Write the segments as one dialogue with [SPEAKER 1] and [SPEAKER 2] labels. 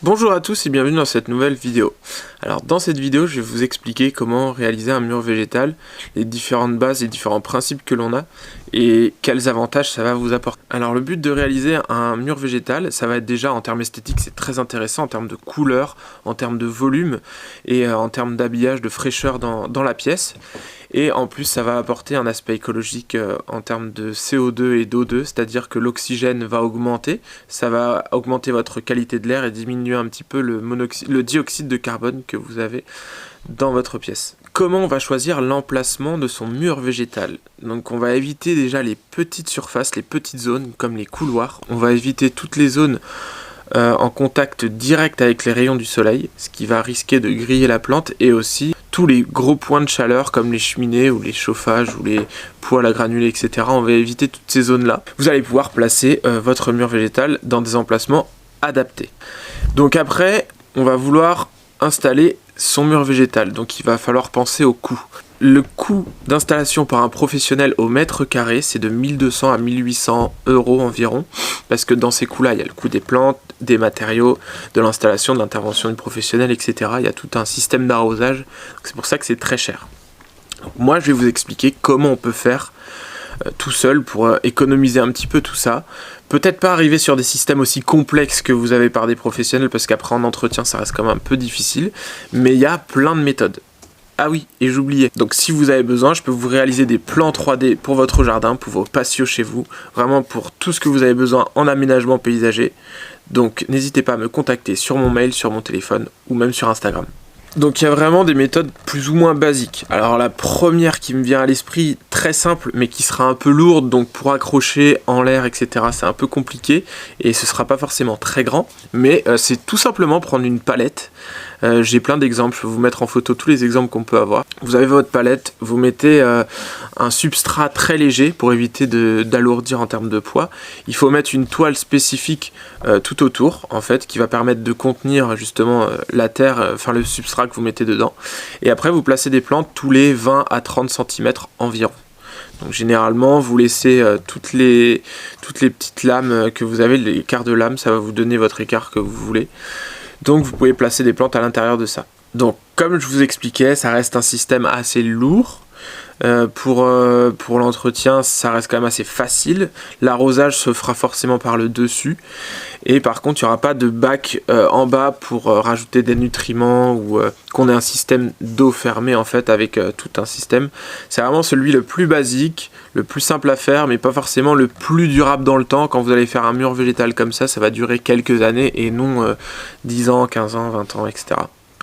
[SPEAKER 1] Bonjour à tous et bienvenue dans cette nouvelle vidéo. Alors dans cette vidéo je vais vous expliquer comment réaliser un mur végétal, les différentes bases, les différents principes que l'on a et quels avantages ça va vous apporter. Alors le but de réaliser un mur végétal, ça va être déjà en termes esthétiques, c'est très intéressant en termes de couleur, en termes de volume et en termes d'habillage, de fraîcheur dans la pièce. Et en plus ça va apporter un aspect écologique en termes de CO2 et d'O2, c'est-à-dire que l'oxygène va augmenter, ça va augmenter votre qualité de l'air et diminuer un petit peu le dioxyde de carbone que vous avez dans votre pièce. Comment on va choisir l'emplacement de son mur végétal? Donc on va éviter déjà les petites surfaces, les petites zones comme les couloirs, on va éviter toutes les zones en contact direct avec les rayons du soleil, ce qui va risquer de griller la plante, et aussi tous les gros points de chaleur comme les cheminées ou les chauffages ou les poêles à granulés, etc. On va éviter toutes ces zones-là. Vous allez pouvoir placer votre mur végétal dans des emplacements adaptés. Donc après, on va vouloir installer son mur végétal, donc il va falloir penser au coût. Le coût d'installation par un professionnel au mètre carré, c'est de 1200 à 1800 € environ, parce que dans ces coûts-là, il y a le coût des plantes, des matériaux, de l'installation, de l'intervention du professionnel, etc. Il y a tout un système d'arrosage, c'est pour ça que c'est très cher. Donc moi, je vais vous expliquer comment on peut faire tout seul pour économiser un petit peu tout ça. Peut-être pas arriver sur des systèmes aussi complexes que vous avez par des professionnels, parce qu'après en entretien, ça reste quand même un peu difficile, mais il y a plein de méthodes. Ah oui, et j'oubliais. Donc si vous avez besoin, je peux vous réaliser des plans 3D pour votre jardin, pour vos patios chez vous, vraiment pour tout ce que vous avez besoin en aménagement paysager. Donc n'hésitez pas à me contacter sur mon mail, sur mon téléphone ou même sur Instagram. Donc il y a vraiment des méthodes plus ou moins basiques. Alors la première qui me vient à l'esprit, très simple, mais qui sera un peu lourde, donc pour accrocher en l'air, etc. c'est un peu compliqué, et ce sera pas forcément très grand, mais c'est tout simplement prendre une palette. J'ai plein d'exemples, je vais vous mettre en photo tous les exemples qu'on peut avoir. Vous avez votre palette, vous mettez un substrat très léger pour éviter d'alourdir en termes de poids. Il faut mettre une toile spécifique tout autour, en fait, qui va permettre de contenir justement la terre, enfin le substrat que vous mettez dedans. Et après, vous placez des plantes tous les 20 à 30 cm environ. Donc généralement, vous laissez toutes les petites lames que vous avez, l'écart de lame, ça va vous donner votre écart que vous voulez. Donc vous pouvez placer des plantes à l'intérieur de ça. Donc comme je vous expliquais, ça reste un système assez lourd. Pour l'entretien, ça reste quand même assez facile. L'arrosage se fera forcément par le dessus. Et par contre, il n'y aura pas de bac en bas pour rajouter des nutriments ou qu'on ait un système d'eau fermée en fait avec tout un système. C'est vraiment celui le plus basique, le plus simple à faire, mais pas forcément le plus durable dans le temps. Quand vous allez faire un mur végétal comme ça va durer quelques années et non 10 ans, 15 ans, 20 ans, etc.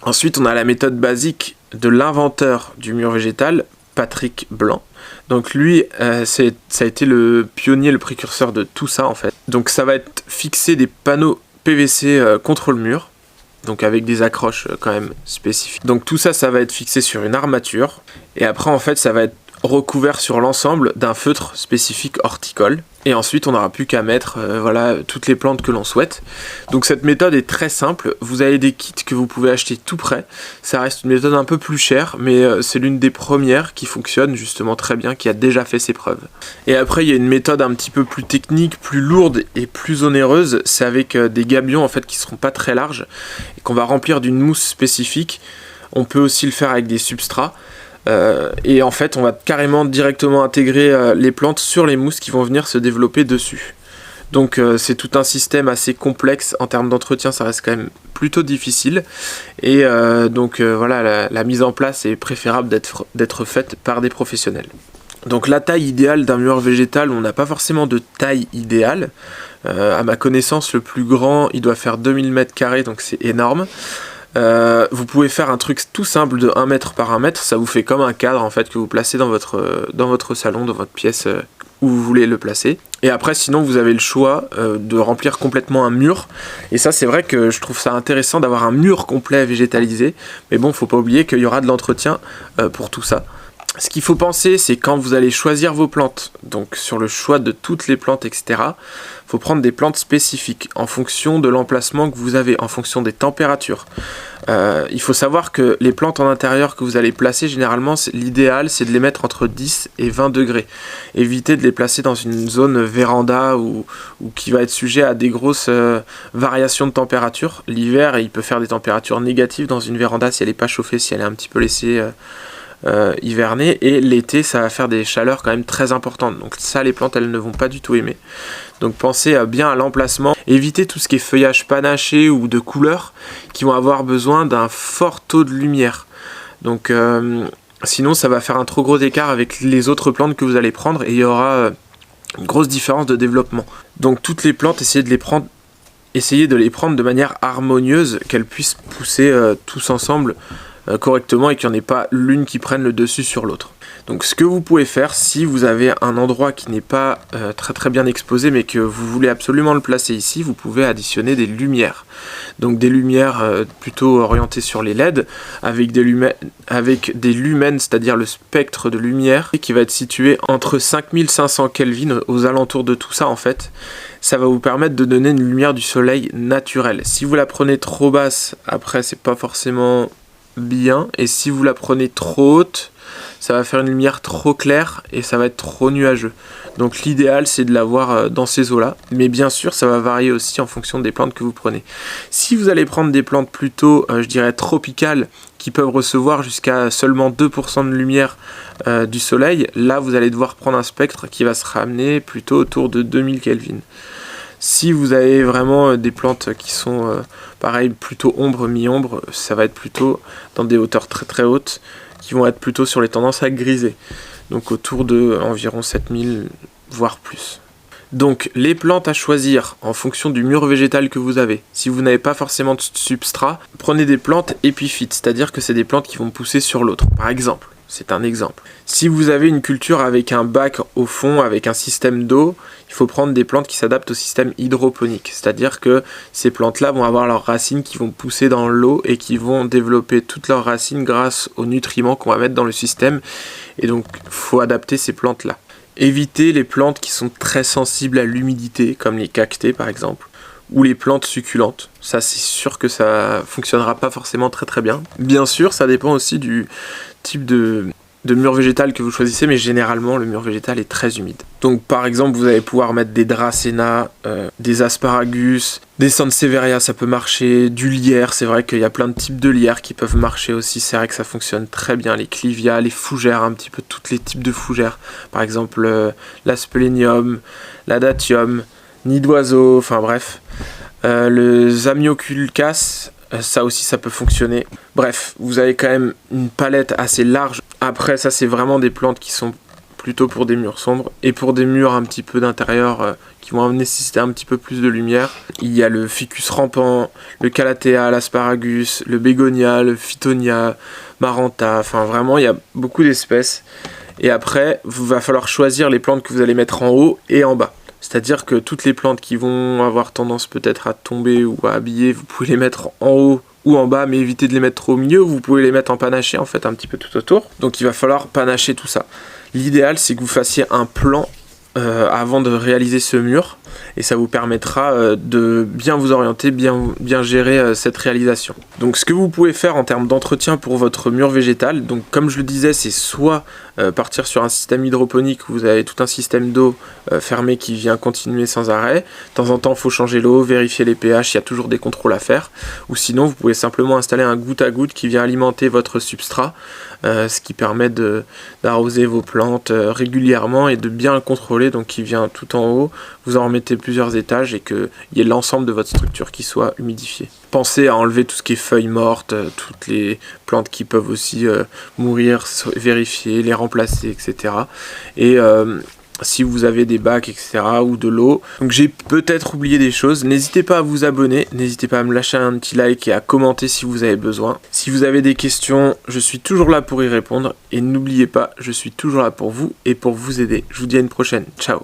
[SPEAKER 1] Ensuite, on a la méthode basique de l'inventeur du mur végétal, Patrick Blanc. Donc lui, ça a été le pionnier, le précurseur de tout ça en fait. Donc ça va être fixer des panneaux PVC contre le mur, donc avec des accroches quand même spécifiques. Donc tout ça, ça va être fixé sur une armature, et après en fait ça va être recouvert sur l'ensemble d'un feutre spécifique horticole. Et ensuite on n'aura plus qu'à mettre voilà, toutes les plantes que l'on souhaite. Donc cette méthode est très simple, vous avez des kits que vous pouvez acheter tout prêt. Ça reste une méthode un peu plus chère, mais c'est l'une des premières qui fonctionne justement très bien, qui a déjà fait ses preuves. Et après il y a une méthode un petit peu plus technique, plus lourde et plus onéreuse, c'est avec des gabions en fait qui seront pas très larges et qu'on va remplir d'une mousse spécifique. On peut aussi le faire avec des substrats. Et en fait on va carrément directement intégrer les plantes sur les mousses qui vont venir se développer dessus. Donc c'est tout un système assez complexe en termes d'entretien, ça reste quand même plutôt difficile. Et voilà, la mise en place est préférable d'être faite par des professionnels. Donc la taille idéale d'un mur végétal, on n'a pas forcément de taille idéale. À ma connaissance, le plus grand il doit faire 2000 m², donc c'est énorme. Vous pouvez faire un truc tout simple de 1 mètre par 1 mètre, ça vous fait comme un cadre en fait que vous placez dans votre salon, dans votre pièce où vous voulez le placer. Et après sinon vous avez le choix de remplir complètement un mur, et ça c'est vrai que je trouve ça intéressant d'avoir un mur complet végétalisé, mais bon faut pas oublier qu'il y aura de l'entretien pour tout ça. Ce qu'il faut penser, c'est quand vous allez choisir vos plantes, donc sur le choix de toutes les plantes, etc., il faut prendre des plantes spécifiques en fonction de l'emplacement que vous avez, en fonction des températures. Il faut savoir que les plantes en intérieur que vous allez placer, généralement, l'idéal, c'est de les mettre entre 10 et 20 degrés. Évitez de les placer dans une zone véranda ou qui va être sujet à des grosses variations de température. L'hiver, il peut faire des températures négatives dans une véranda si elle n'est pas chauffée, si elle est un petit peu laissée hiverner, et l'été ça va faire des chaleurs quand même très importantes, donc ça les plantes elles ne vont pas du tout aimer. Donc pensez bien à l'emplacement, évitez tout ce qui est feuillage panaché ou de couleurs qui vont avoir besoin d'un fort taux de lumière, donc sinon ça va faire un trop gros écart avec les autres plantes que vous allez prendre et il y aura une grosse différence de développement. Donc toutes les plantes, essayez de les prendre de manière harmonieuse, qu'elles puissent pousser tous ensemble correctement et qu'il n'y en ait pas l'une qui prenne le dessus sur l'autre. Donc ce que vous pouvez faire, si vous avez un endroit qui n'est pas très bien exposé mais que vous voulez absolument le placer ici, vous pouvez additionner des lumières. Donc des lumières plutôt orientées sur les LED avec des lumens, c'est-à-dire le spectre de lumière qui va être situé entre 5500 Kelvin, aux alentours de tout ça en fait. Ça va vous permettre de donner une lumière du soleil naturelle. Si vous la prenez trop basse, après c'est pas forcément bien, et si vous la prenez trop haute, ça va faire une lumière trop claire et ça va être trop nuageux. Donc l'idéal c'est de l'avoir dans ces eaux là, mais bien sûr ça va varier aussi en fonction des plantes que vous prenez. Si vous allez prendre des plantes plutôt je dirais tropicales qui peuvent recevoir jusqu'à seulement 2% de lumière du soleil, là vous allez devoir prendre un spectre qui va se ramener plutôt autour de 2000 Kelvin. Si vous avez vraiment des plantes qui sont pareil plutôt ombre, mi-ombre, ça va être plutôt dans des hauteurs très hautes qui vont être plutôt sur les tendances à griser. Donc autour de environ 7000 voire plus. Donc les plantes à choisir en fonction du mur végétal que vous avez. Si vous n'avez pas forcément de substrat, prenez des plantes épiphytes, c'est-à-dire que c'est des plantes qui vont pousser sur l'autre. Par exemple, c'est un exemple. Si vous avez une culture avec un bac au fond, avec un système d'eau, il faut prendre des plantes qui s'adaptent au système hydroponique. C'est-à-dire que ces plantes-là vont avoir leurs racines qui vont pousser dans l'eau et qui vont développer toutes leurs racines grâce aux nutriments qu'on va mettre dans le système. Et donc, il faut adapter ces plantes-là. Évitez les plantes qui sont très sensibles à l'humidité, comme les cactées par exemple, ou les plantes succulentes. Ça, c'est sûr que ça fonctionnera pas forcément très bien. Bien sûr, ça dépend aussi du type de mur végétal que vous choisissez, mais généralement le mur végétal est très humide. Donc par exemple vous allez pouvoir mettre des dracénas, des asparagus, des sansevieria, ça peut marcher, du lierre, c'est vrai qu'il y a plein de types de lierre qui peuvent marcher aussi, c'est vrai que ça fonctionne très bien, les clivia, les fougères, un petit peu tous les types de fougères, par exemple l'asplenium, l'adatium, nid d'oiseau, enfin bref, le zamioculcas, ça aussi ça peut fonctionner. Bref, vous avez quand même une palette assez large. Après ça c'est vraiment des plantes qui sont plutôt pour des murs sombres et pour des murs un petit peu d'intérieur qui vont nécessiter un petit peu plus de lumière. Il y a le ficus rampant, le calathea, l'asparagus, le bégonia, le phytonia, maranta, enfin vraiment il y a beaucoup d'espèces. Et après, il va falloir choisir les plantes que vous allez mettre en haut et en bas. C'est-à-dire que toutes les plantes qui vont avoir tendance peut-être à tomber ou à habiller, vous pouvez les mettre en haut ou en bas, mais évitez de les mettre trop au milieu. Vous pouvez les mettre en panaché en fait un petit peu tout autour. Donc il va falloir panacher tout ça. L'idéal c'est que vous fassiez un plan avant de réaliser ce mur et ça vous permettra de bien vous orienter, bien gérer cette réalisation. Donc ce que vous pouvez faire en termes d'entretien pour votre mur végétal, donc comme je le disais, c'est soit partir sur un système hydroponique où vous avez tout un système d'eau fermé qui vient continuer sans arrêt. De temps en temps, il faut changer l'eau, vérifier les pH, il y a toujours des contrôles à faire. Ou sinon, vous pouvez simplement installer un goutte à goutte qui vient alimenter votre substrat, ce qui permet d'arroser vos plantes régulièrement et de bien le contrôler, donc qui vient tout en haut. Vous en remettez plusieurs étages et qu'il y ait l'ensemble de votre structure qui soit humidifié. Pensez à enlever tout ce qui est feuilles mortes, toutes les plantes qui peuvent aussi mourir, vérifier, les remplacer, etc. Et si vous avez des bacs, etc. ou de l'eau. Donc j'ai peut-être oublié des choses. N'hésitez pas à vous abonner, n'hésitez pas à me lâcher un petit like et à commenter si vous avez besoin. Si vous avez des questions, je suis toujours là pour y répondre. Et n'oubliez pas, je suis toujours là pour vous et pour vous aider. Je vous dis à une prochaine. Ciao.